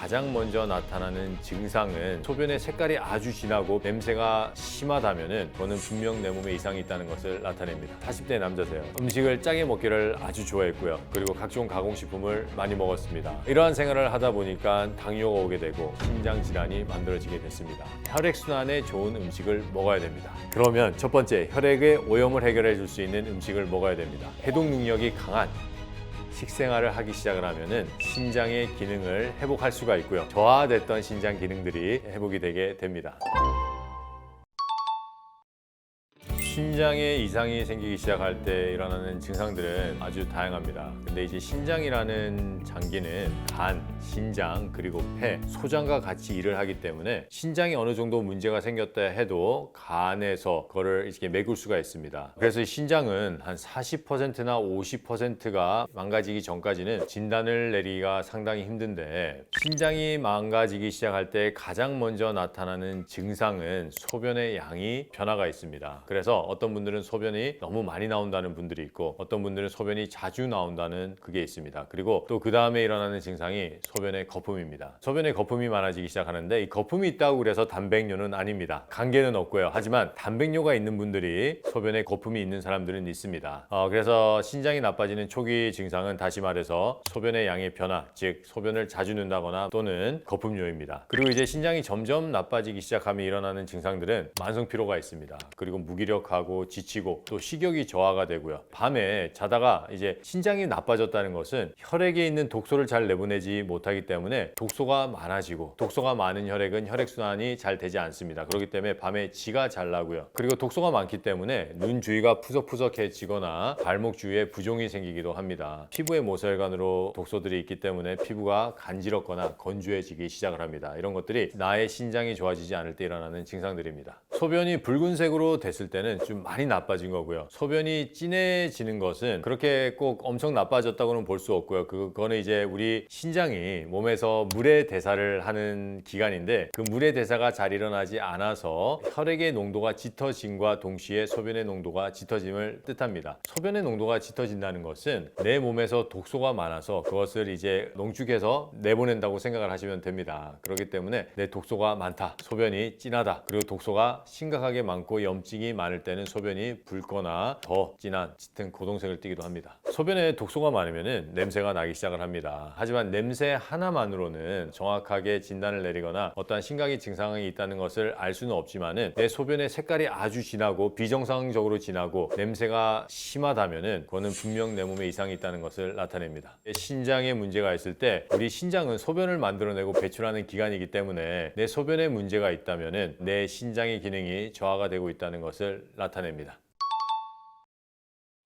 가장 먼저 나타나는 증상은 소변의 색깔이 아주 진하고 냄새가 심하다면은 그거는 분명 내 몸에 이상이 있다는 것을 나타냅니다. 40대 남자세요. 음식을 짜게 먹기를 아주 좋아했고요. 그리고 각종 가공식품을 많이 먹었습니다. 이러한 생활을 하다 보니까 당뇨가 오게 되고 신장 질환이 만들어지게 됐습니다. 혈액순환에 좋은 음식을 먹어야 됩니다. 그러면 첫 번째, 혈액의 오염을 해결해 줄 수 있는 음식을 먹어야 됩니다. 해독 능력이 강한 식생활을 하기 시작을 하면은 신장의 기능을 회복할 수가 있고요. 저하됐던 신장 기능들이 회복이 되게 됩니다. 신장에 이상이 생기기 시작할 때 일어나는 증상들은 아주 다양합니다. 근데 이제 신장이라는 장기는 간, 신장, 그리고 폐, 소장과 같이 일을 하기 때문에 신장이 어느 정도 문제가 생겼다 해도 간에서 그거를 이렇게 메꿀 수가 있습니다. 그래서 신장은 한 40%나 50%가 망가지기 전까지는 진단을 내리기가 상당히 힘든데, 신장이 망가지기 시작할 때 가장 먼저 나타나는 증상은 소변의 양이 변화가 있습니다. 그래서 어떤 분들은 소변이 너무 많이 나온다는 분들이 있고, 어떤 분들은 소변이 자주 나온다는 그게 있습니다. 그리고 또 그 다음에 일어나는 증상이 소변의 거품입니다. 소변의 거품이 많아지기 시작하는데, 이 거품이 있다고 그래서 단백뇨는 아닙니다. 관계는 없고요. 하지만 단백뇨가 있는 분들이 소변에 거품이 있는 사람들은 있습니다. 그래서 신장이 나빠지는 초기 증상은 다시 말해서 소변의 양의 변화, 즉 소변을 자주 넣는다거나 또는 거품뇨입니다. 그리고 이제 신장이 점점 나빠지기 시작하면 일어나는 증상들은 만성 피로가 있습니다. 그리고 무기력하고 지치고 또 식욕이 저하가 되고요. 밤에 자다가 이제 신장이 나빠졌다는 것은 혈액에 있는 독소를 잘 내보내지 못하기 때문에 독소가 많아지고, 독소가 많은 혈액은 혈액순환이 잘 되지 않습니다. 그렇기 때문에 밤에 지가 잘 나고요. 그리고 독소가 많기 때문에 눈 주위가 푸석푸석해지거나 발목 주위에 부종이 생기기도 합니다. 피부에 모세혈관으로 독소들이 있기 때문에 피부가 간지럽거나 건조해지기 시작을 합니다. 이런 것들이 나의 신장이 좋아지지 않을 때 일어나는 증상들입니다. 소변이 붉은색으로 됐을 때는 좀 많이 나빠진 거고요. 소변이 진해지는 것은 그렇게 꼭 엄청 나빠졌다고는 볼 수 없고요. 그거는 이제 우리 신장이 몸에서 물의 대사를 하는 기관인데, 그 물의 대사가 잘 일어나지 않아서 혈액의 농도가 짙어짐과 동시에 소변의 농도가 짙어짐을 뜻합니다. 소변의 농도가 짙어진다는 것은 내 몸에서 독소가 많아서 그것을 이제 농축해서 내보낸다고 생각을 하시면 됩니다. 그렇기 때문에 내 독소가 많다, 소변이 진하다, 그리고 독소가 심각하게 많고 염증이 많을 때는 소변이 붉거나 더 진한 짙은 고동색을 띠기도 합니다. 소변에 독소가 많으면 냄새가 나기 시작을 합니다. 하지만 냄새 하나만으로는 정확하게 진단을 내리거나 어떠한 심각한 증상이 있다는 것을 알 수는 없지만은, 내 소변의 색깔이 아주 진하고 비정상적으로 진하고 냄새가 심하다면은 그거는 분명 내 몸에 이상이 있다는 것을 나타냅니다. 신장에 문제가 있을 때 우리 신장은 소변을 만들어내고 배출하는 기관이기 때문에 내 소변에 문제가 있다면은 내 신장의 기능이 저하가 되고 있다는 것을 나타냅니다.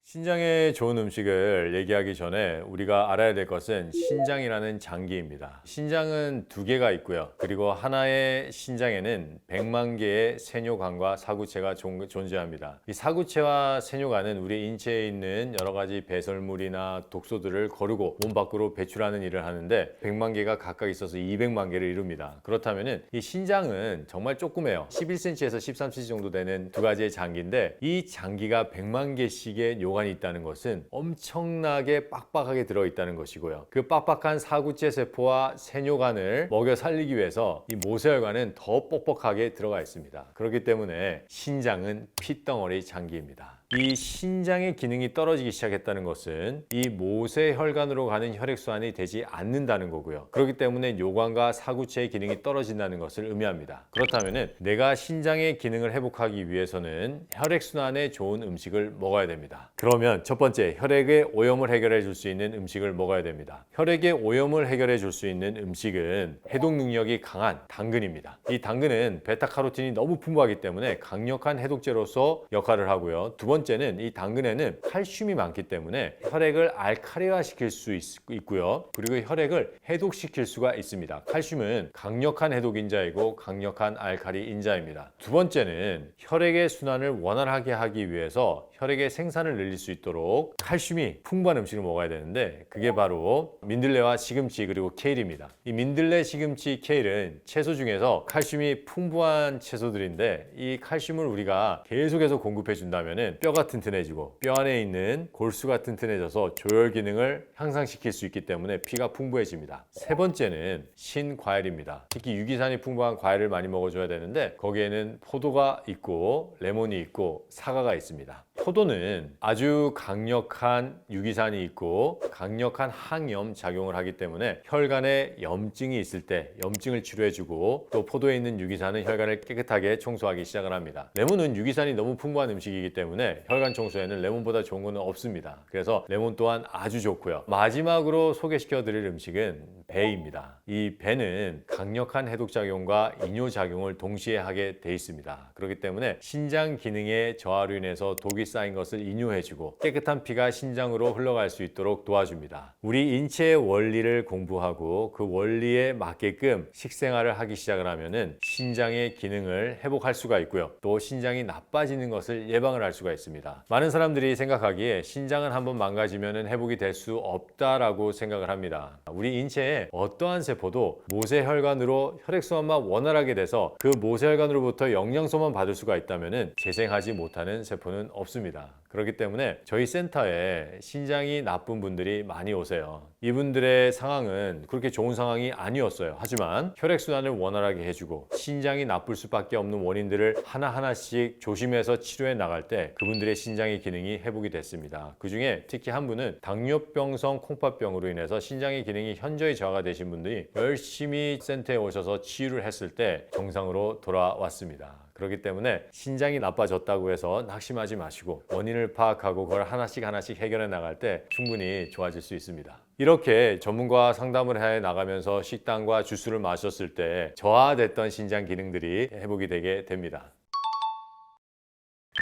신장에 좋은 음식을 얘기하기 전에 우리가 알아야 될 것은 신장이라는 장기입니다. 신장은 두 개가 있고요. 그리고 하나의 신장에는 100만 개의 세뇨관과 사구체가 존재합니다. 이 사구체와 세뇨관은 우리 인체에 있는 여러 가지 배설물이나 독소들을 거르고 몸 밖으로 배출하는 일을 하는데, 100만 개가 각각 있어서 200만 개를 이룹니다. 그렇다면 이 신장은 정말 조그매요. 11cm에서 13cm 정도 되는 두 가지의 장기인데, 이 장기가 100만 개씩의 요관이 있다는 것은 엄청나게 빡빡하게 들어있다는 것이고요. 그 빡빡한 사구체 세포와 세뇨관을 먹여 살리기 위해서 이 모세혈관은 더 뻑뻑하게 들어가 있습니다. 그렇기 때문에 신장은 핏덩어리 장기입니다. 이 신장의 기능이 떨어지기 시작했다는 것은 이 모세혈관으로 가는 혈액순환이 되지 않는다는 거고요. 그렇기 때문에 요관과 사구체의 기능이 떨어진다는 것을 의미합니다. 그렇다면 내가 신장의 기능을 회복하기 위해서는 혈액순환에 좋은 음식을 먹어야 됩니다. 그러면 첫 번째, 혈액의 오염을 해결해 줄 수 있는 음식을 먹어야 됩니다. 혈액의 오염을 해결해 줄 수 있는 음식은 해독 능력이 강한 당근입니다. 이 당근은 베타카로틴이 너무 풍부하기 때문에 강력한 해독제로서 역할을 하고요. 두 번째는 이 당근에는 칼슘이 많기 때문에 혈액을 알칼리화 시킬 수 있고요. 그리고 혈액을 해독시킬 수가 있습니다. 칼슘은 강력한 해독인자이고 강력한 알칼리인자입니다. 두 번째는 혈액의 순환을 원활하게 하기 위해서 혈액의 생산을 늘릴 수 있도록 칼슘이 풍부한 음식을 먹어야 되는데, 그게 바로 민들레와 시금치 그리고 케일입니다. 이 민들레, 시금치, 케일은 채소 중에서 칼슘이 풍부한 채소들인데, 이 칼슘을 우리가 계속해서 공급해 준다면 뼈가 튼튼해지고 뼈 안에 있는 골수가 튼튼해져서 조혈 기능을 향상시킬 수 있기 때문에 피가 풍부해집니다. 세 번째는 신과일입니다. 특히 유기산이 풍부한 과일을 많이 먹어줘야 되는데 거기에는 포도가 있고 레몬이 있고 사과가 있습니다. 포도는 아주 강력한 유기산이 있고 강력한 항염 작용을 하기 때문에 혈관에 염증이 있을 때 염증을 치료해주고 또 포도에 있는 유기산은 혈관을 깨끗하게 청소하기 시작을 합니다. 레몬은 유기산이 너무 풍부한 음식이기 때문에 혈관 청소에는 레몬보다 좋은 것은 없습니다. 그래서 레몬 또한 아주 좋고요. 마지막으로 소개시켜 드릴 음식은 배입니다. 이 배는 강력한 해독작용과 이뇨작용을 동시에 하게 돼 있습니다. 그렇기 때문에 신장 기능의 저하로 인해서 독이 쌓인 것을 이뇨해주고 깨끗한 피가 신장으로 흘러갈 수 있도록 도와줍니다. 우리 인체의 원리를 공부하고 그 원리에 맞게끔 식생활을 하기 시작을 하면은 신장의 기능을 회복할 수가 있고요. 또 신장이 나빠지는 것을 예방을 할 수가 있습니다. 많은 사람들이 생각하기에 신장은 한번 망가지면은 회복이 될 수 없다라고 생각을 합니다. 우리 인체에 어떠한 세포도 모세혈관으로 혈액순환만 원활하게 돼서 그 모세혈관으로부터 영양소만 받을 수가 있다면 재생하지 못하는 세포는 없습니다. 그렇기 때문에 저희 센터에 신장이 나쁜 분들이 많이 오세요. 이분들의 상황은 그렇게 좋은 상황이 아니었어요. 하지만 혈액순환을 원활하게 해주고 신장이 나쁠 수밖에 없는 원인들을 하나하나씩 조심해서 치료해 나갈 때 그분들의 신장의 기능이 회복이 됐습니다. 그 중에 특히 한 분은 당뇨병성 콩팥병으로 인해서 신장의 기능이 현저히 저하가 되신 분들이 열심히 센터에 오셔서 치유를 했을 때 정상으로 돌아왔습니다. 그렇기 때문에 신장이 나빠졌다고 해서 낙심하지 마시고 원인을 파악하고 그걸 하나씩 해결해 나갈 때 충분히 좋아질 수 있습니다. 이렇게 전문가 상담을 해 나가면서 식단과 주스를 마셨을 때 저하됐던 신장 기능들이 회복이 되게 됩니다.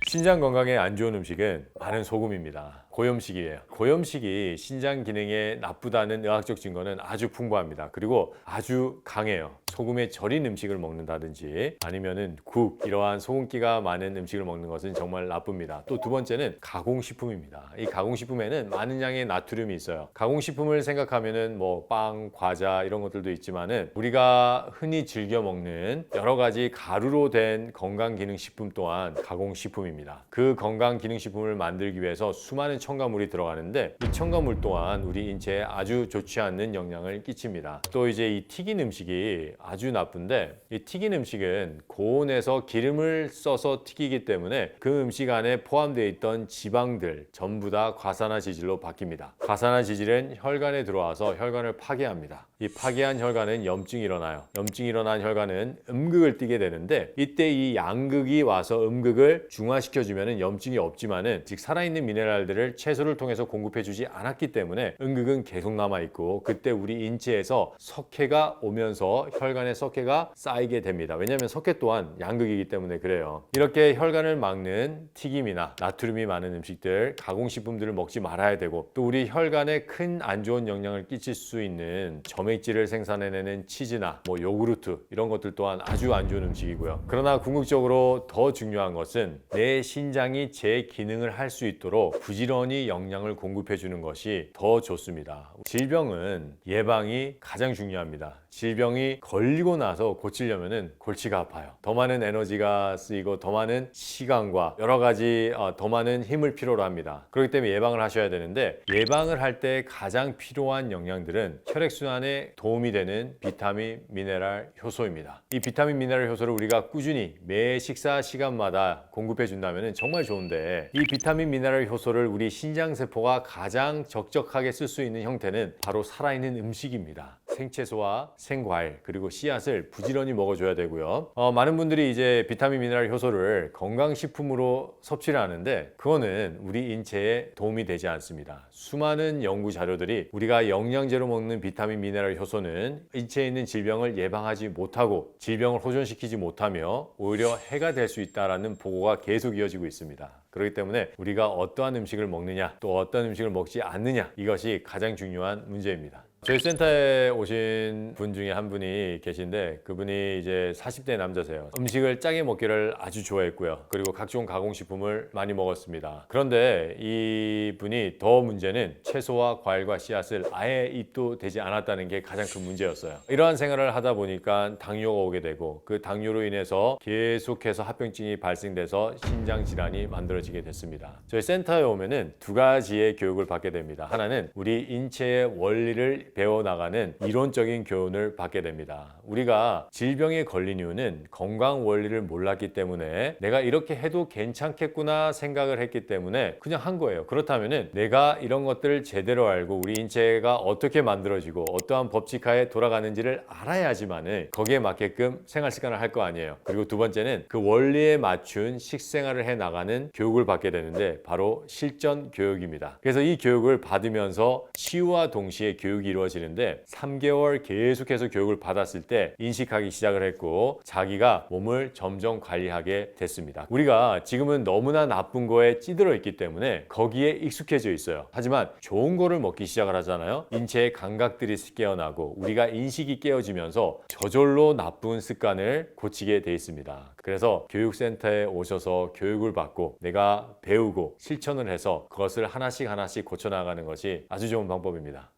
신장 건강에 안 좋은 음식은 많은 소금입니다. 고염식이에요. 고염식이 신장 기능에 나쁘다는 의학적 증거는 아주 풍부합니다. 그리고 아주 강해요. 소금에 절인 음식을 먹는다든지 아니면은 국, 이러한 소금기가 많은 음식을 먹는 것은 정말 나쁩니다. 또 두 번째는 가공식품입니다. 이 가공식품에는 많은 양의 나트륨이 있어요. 가공식품을 생각하면은 뭐 빵, 과자 이런 것들도 있지만은 우리가 흔히 즐겨 먹는 여러 가지 가루로 된 건강기능식품 또한 가공식품입니다. 그 건강기능식품을 만들기 위해서 수많은 첨가물이 들어가는데 이 첨가물 또한 우리 인체에 아주 좋지 않는 영향을 끼칩니다. 또 이제 이 튀긴 음식이 아주 나쁜데 이 튀긴 음식은 고온에서 기름을 써서 튀기기 때문에 그 음식 안에 포함되어 있던 지방들 전부 다 과산화지질로 바뀝니다. 과산화지질은 혈관에 들어와서 혈관을 파괴합니다. 이 파괴한 혈관은 염증이 일어나요. 염증이 일어난 혈관은 음극을 띠게 되는데 이때 이 양극이 와서 음극을 중화시켜주면 염증이 없지만은 즉 살아있는 미네랄들을 채소를 통해서 공급해주지 않았기 때문에 음극은 계속 남아있고 그때 우리 인체에서 석회가 오면서 혈관에 석회가 쌓이게 됩니다. 왜냐하면 석회 또한 양극이기 때문에 그래요. 이렇게 혈관을 막는 튀김이나 나트륨이 많은 음식들, 가공식품들을 먹지 말아야 되고 또 우리 혈관에 큰 안 좋은 영향을 끼칠 수 있는 점액질을 생산해내는 치즈나 뭐 요구르트 이런 것들 또한 아주 안 좋은 음식이고요. 그러나 궁극적으로 더 중요한 것은 내 신장이 제 기능을 할 수 있도록 부지런히 영양을 공급해 주는 것이 더 좋습니다. 질병은 예방이 가장 중요합니다. 질병이 걸리고 나서 고치려면은 골치가 아파요. 더 많은 에너지가 쓰이고 더 많은 시간과 여러 가지 더 많은 힘을 필요로 합니다. 그렇기 때문에 예방을 하셔야 되는데 예방을 할 때 가장 필요한 영양들은 혈액순환에 도움이 되는 비타민, 미네랄, 효소입니다. 이 비타민, 미네랄, 효소를 우리가 꾸준히 매 식사 시간마다 공급해 준다면 정말 좋은데 이 비타민, 미네랄, 효소를 우리 신장세포가 가장 적적하게 쓸 수 있는 형태는 바로 살아있는 음식입니다. 생채소와 생과일 그리고 씨앗을 부지런히 먹어줘야 되고요. 많은 분들이 이제 비타민, 미네랄, 효소를 건강식품으로 섭취를 하는데 그거는 우리 인체에 도움이 되지 않습니다. 수많은 연구 자료들이 우리가 영양제로 먹는 비타민, 미네랄, 효소는 인체에 있는 질병을 예방하지 못하고 질병을 호전시키지 못하며 오히려 해가 될 수 있다는 보고가 계속 이어지고 있습니다. 그렇기 때문에 우리가 어떠한 음식을 먹느냐 또 어떤 음식을 먹지 않느냐 이것이 가장 중요한 문제입니다. 저희 센터에 오신 분 중에 한 분이 계신데 그분이 이제 40대 남자세요. 음식을 짜게 먹기를 아주 좋아했고요. 그리고 각종 가공식품을 많이 먹었습니다. 그런데 이 분이 더 문제는 채소와 과일과 씨앗을 아예 입도 대지 않았다는 게 가장 큰 문제였어요. 이러한 생활을 하다 보니까 당뇨가 오게 되고 그 당뇨로 인해서 계속해서 합병증이 발생돼서 신장 질환이 만들어지게 됐습니다. 저희 센터에 오면은 두 가지의 교육을 받게 됩니다. 하나는 우리 인체의 원리를 배워나가는 이론적인 교훈을 받게 됩니다. 우리가 질병에 걸린 이유는 건강 원리를 몰랐기 때문에 내가 이렇게 해도 괜찮겠구나 생각을 했기 때문에 그냥 한 거예요. 그렇다면은 내가 이런 것들을 제대로 알고 우리 인체가 어떻게 만들어지고 어떠한 법칙하에 돌아가는지를 알아야지만은 거기에 맞게끔 생활 습관을 할 거 아니에요. 그리고 두 번째는 그 원리에 맞춘 식생활을 해 나가는 교육을 받게 되는데 바로 실전 교육입니다. 그래서 이 교육을 받으면서 치유와 동시에 교육이 이루어지는데 3개월 계속해서 교육을 받았을 때 인식하기 시작을 했고 자기가 몸을 점점 관리하게 됐습니다. 우리가 지금은 너무나 나쁜 거에 찌들어 있기 때문에 거기에 익숙해져 있어요. 하지만 좋은 거를 먹기 시작을 하잖아요. 인체의 감각들이 깨어나고 우리가 인식이 깨어지면서 저절로 나쁜 습관을 고치게 돼 있습니다. 그래서 교육센터에 오셔서 교육을 받고 내가 배우고 실천을 해서 그것을 하나씩 고쳐나가는 것이 아주 좋은 방법입니다.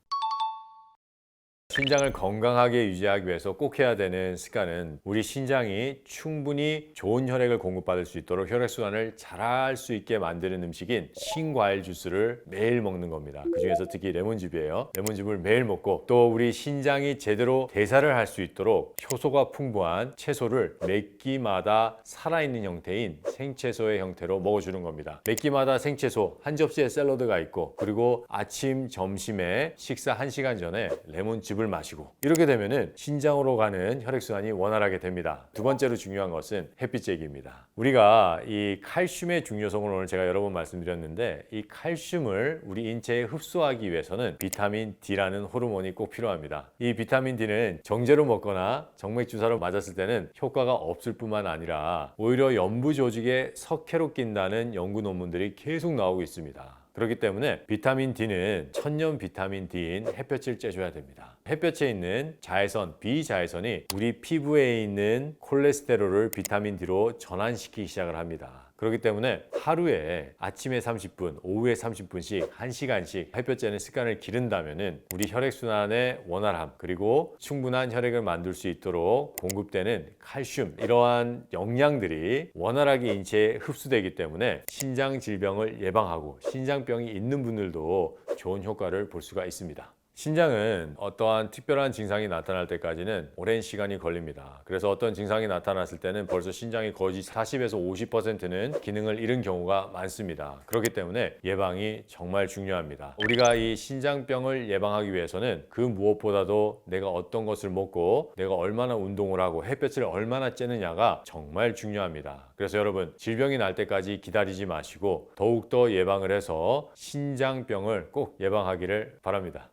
신장을 건강하게 유지하기 위해서 꼭 해야 되는 습관은 우리 신장이 충분히 좋은 혈액을 공급받을 수 있도록 혈액순환을 잘할 수 있게 만드는 음식인 신과일 주스를 매일 먹는 겁니다. 그 중에서 특히 레몬즙이에요. 레몬즙을 매일 먹고 또 우리 신장이 제대로 대사를 할 수 있도록 효소가 풍부한 채소를 몇 끼마다 살아있는 형태인 생채소의 형태로 먹어주는 겁니다. 몇 끼마다 생채소 한 접시에 샐러드가 있고 그리고 아침, 점심에 식사 1시간 전에 레몬즙을 마시고 이렇게 되면은 신장으로 가는 혈액순환이 원활하게 됩니다. 두 번째로 중요한 것은 햇빛 쬐기입니다. 우리가 이 칼슘의 중요성을 오늘 제가 여러 번 말씀드렸는데 이 칼슘을 우리 인체에 흡수하기 위해서는 비타민 D라는 호르몬이 꼭 필요합니다. 이 비타민 D는 정제로 먹거나 정맥주사로 맞았을 때는 효과가 없을 뿐만 아니라 오히려 연부 조직에 석회로 낀다는 연구 논문들이 계속 나오고 있습니다. 그렇기 때문에 비타민 D는 천년 비타민 D인 햇볕을 쬐줘야 됩니다. 햇볕에 있는 자외선, 비자외선이 우리 피부에 있는 콜레스테롤을 비타민 D로 전환시키기 시작을 합니다. 그렇기 때문에 하루에 아침에 30분, 오후에 30분씩 1시간씩 햇볕 쬐는 습관을 기른다면은 우리 혈액순환의 원활함 그리고 충분한 혈액을 만들 수 있도록 공급되는 칼슘 이러한 영양들이 원활하게 인체에 흡수되기 때문에 신장 질병을 예방하고 신장병이 있는 분들도 좋은 효과를 볼 수가 있습니다. 신장은 어떠한 특별한 증상이 나타날 때까지는 오랜 시간이 걸립니다. 그래서 어떤 증상이 나타났을 때는 벌써 신장이 거의 40에서 50%는 기능을 잃은 경우가 많습니다. 그렇기 때문에 예방이 정말 중요합니다. 우리가 이 신장병을 예방하기 위해서는 그 무엇보다도 내가 어떤 것을 먹고 내가 얼마나 운동을 하고 햇볕을 얼마나 쬐느냐가 정말 중요합니다. 그래서 여러분 질병이 날 때까지 기다리지 마시고 더욱더 예방을 해서 신장병을 꼭 예방하기를 바랍니다.